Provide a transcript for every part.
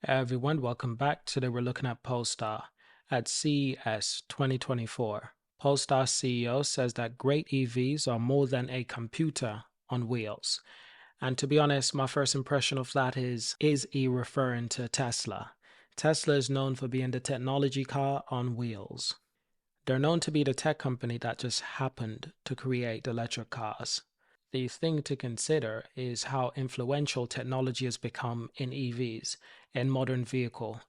Hey everyone, welcome back. Today we're looking at Polestar. At CES 2024, Polestar CEO says that great EVs are more than a computer on wheels. And to be honest, my first impression of that is he referring to Tesla? Tesla is known for being the technology car on wheels. They're known to be the tech company that just happened to create electric cars. The thing to consider is how influential technology has become in EVs, in modern vehicle.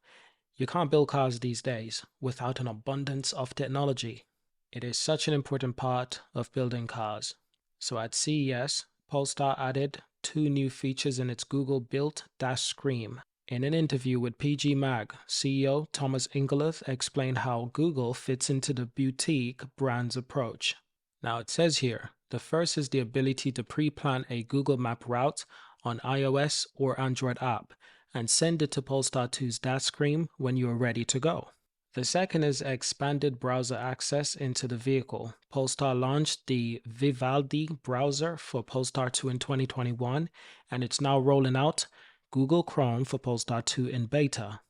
You can't build cars these days without an abundance of technology. It is such an important part of building cars. So at CES, Polestar added two new features in its Google built dash screen. In an interview with PG Mag, CEO Thomas Ingerloth explained how Google fits into the boutique brand's approach. Now it says here, the first is the ability to pre-plan a Google Map route on iOS or Android app and send it to Polestar 2's dash screen when you are ready to go. The second is expanded browser access into the vehicle. Polestar launched the Vivaldi browser for Polestar 2 in 2021, and it's now rolling out Google Chrome for Polestar 2 in beta.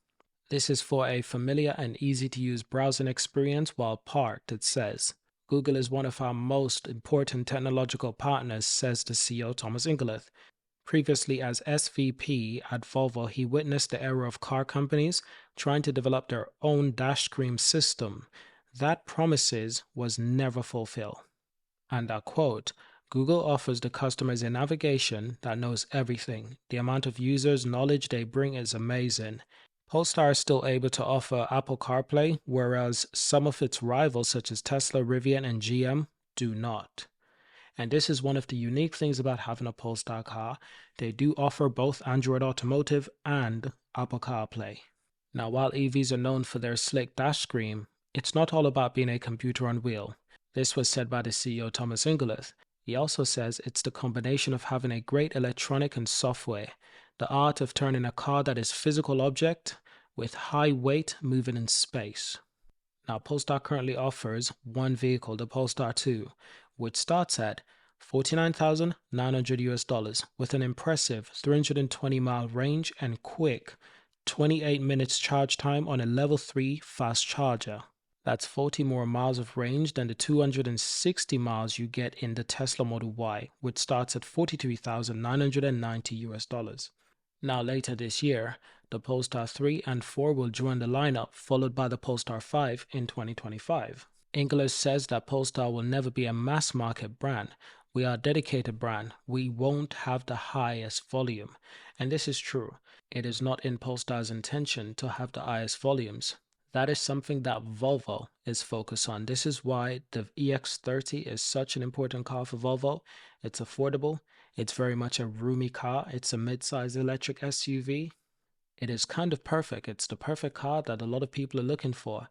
This is for a familiar and easy to use browsing experience while parked, it says. Google is one of our most important technological partners, says the CEO Thomas Ingerloth. Previously, as SVP at Volvo, he witnessed the era of car companies trying to develop their own dash screen system. That promises was never fulfilled. And I quote, Google offers the customers a navigation that knows everything. The amount of users' knowledge they bring is amazing. Polestar is still able to offer Apple CarPlay, whereas some of its rivals such as Tesla, Rivian, and GM do not. And this is one of the unique things about having a Polestar car. They do offer both Android Automotive and Apple CarPlay. Now, while EVs are known for their slick dash screen, it's not all about being a computer on wheel. This was said by the CEO Thomas Ingerloth. He also says it's the combination of having a great electronic and software, the art of turning a car that is physical object with high weight moving in space. Now, Polestar currently offers one vehicle, the Polestar 2, which starts at $49,900 US with an impressive 320-mile range and quick 28 minutes charge time on a level 3 fast charger. That's 40 more miles of range than the 260 miles you get in the Tesla Model Y, which starts at 43,990 US. Now later this year, the Polestar 3 and 4 will join the lineup, followed by the Polestar 5 in 2025. Ingerloth says that Polestar will never be a mass market brand. We are a dedicated brand. We won't have the highest volume. And this is true. It is not in Polestar's intention to have the highest volumes. That is something that Volvo is focused on. This is why the EX30 is such an important car for Volvo. It's affordable. It's very much a roomy car. It's a mid-size electric SUV. It is kind of perfect. It's the perfect car that a lot of people are looking for.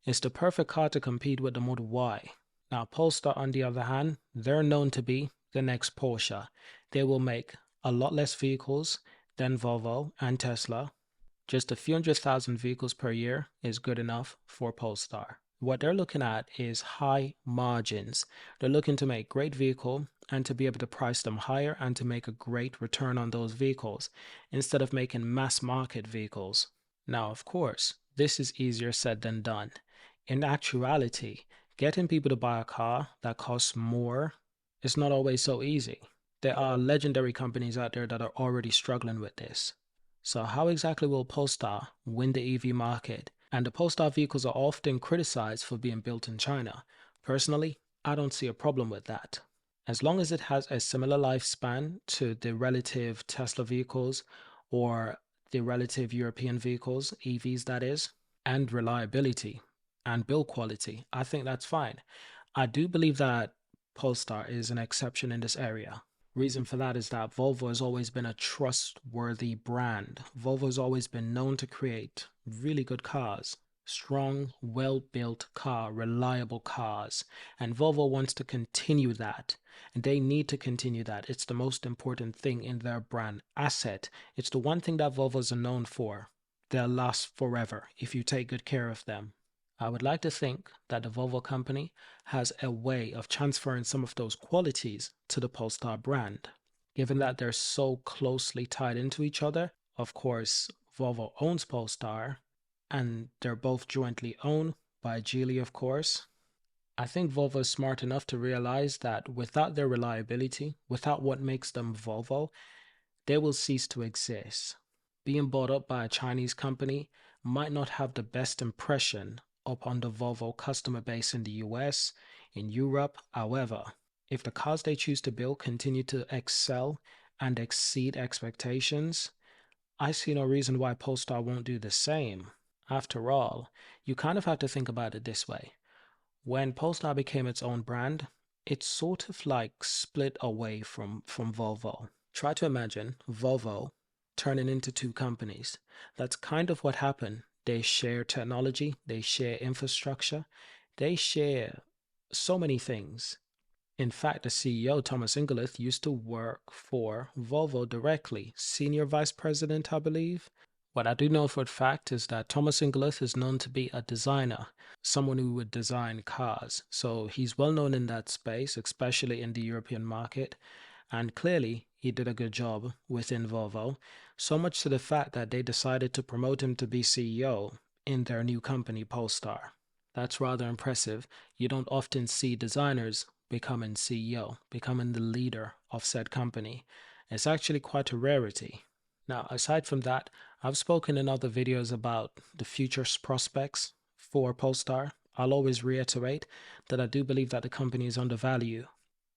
It's the perfect car to compete with the Model Y. Now, Polestar, on the other hand, they're known to be the next Porsche. They will make a lot less vehicles than Volvo and Tesla. Just a few 100,000 vehicles per year is good enough for Polestar. What they're looking at is high margins. They're looking to make great vehicle and to be able to price them higher and to make a great return on those vehicles instead of making mass market vehicles. Now, of course, this is easier said than done. In actuality, getting people to buy a car that costs more is not always so easy. There are legendary companies out there that are already struggling with this. So how exactly will Polestar win the EV market? And the Polestar vehicles are often criticized for being built in China. Personally, I don't see a problem with that. As long as it has a similar lifespan to the relative Tesla vehicles or the relative European vehicles, EVs that is, and reliability and build quality, I think that's fine. I do believe that Polestar is an exception in this area. Reason for that is that Volvo has always been a trustworthy brand. Volvo has always been known to create really good cars, strong, well-built car, reliable cars. And Volvo wants to continue that. And they need to continue that. It's the most important thing in their brand asset. It's the one thing that Volvos are known for. They'll last forever if you take good care of them. I would like to think that the Volvo company has a way of transferring some of those qualities to the Polestar brand. Given that they're so closely tied into each other, of course, Volvo owns Polestar, and they're both jointly owned by Geely, of course. I think Volvo is smart enough to realize that without their reliability, without what makes them Volvo, they will cease to exist. Being bought up by a Chinese company might not have the best impression upon the Volvo customer base in the US, in Europe. However, if the cars they choose to build continue to excel and exceed expectations, I see no reason why Polestar won't do the same. After all, you kind of have to think about it this way. When Polestar became its own brand, it sort of like split away from Volvo. Try to imagine Volvo turning into two companies. That's kind of what happened. They share technology, they share infrastructure, they share so many things. In fact, the CEO, Thomas Ingerlith, used to work for Volvo directly, senior vice president, I believe. What I do know for a fact is that Thomas Ingerlith is known to be a designer, someone who would design cars. So he's well known in that space, especially in the European market. And clearly, he did a good job within Volvo, so much to the fact that they decided to promote him to be CEO in their new company, Polestar. That's rather impressive. You don't often see designers becoming CEO, becoming the leader of said company. It's actually quite a rarity. Now, aside from that, I've spoken in other videos about the future prospects for Polestar. I'll always reiterate that I do believe that the company is undervalued.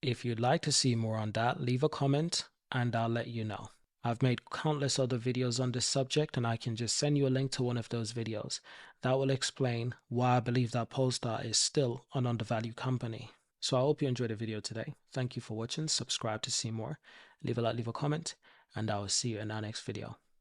If you'd like to see more on that, leave a comment and I'll let you know. I've made countless other videos on this subject, and I can just send you a link to one of those videos. That will explain why I believe that Polestar is still an undervalued company. So I hope you enjoyed the video today. Thank you for watching. Subscribe to see more. Leave a like, leave a comment, and I will see you in our next video.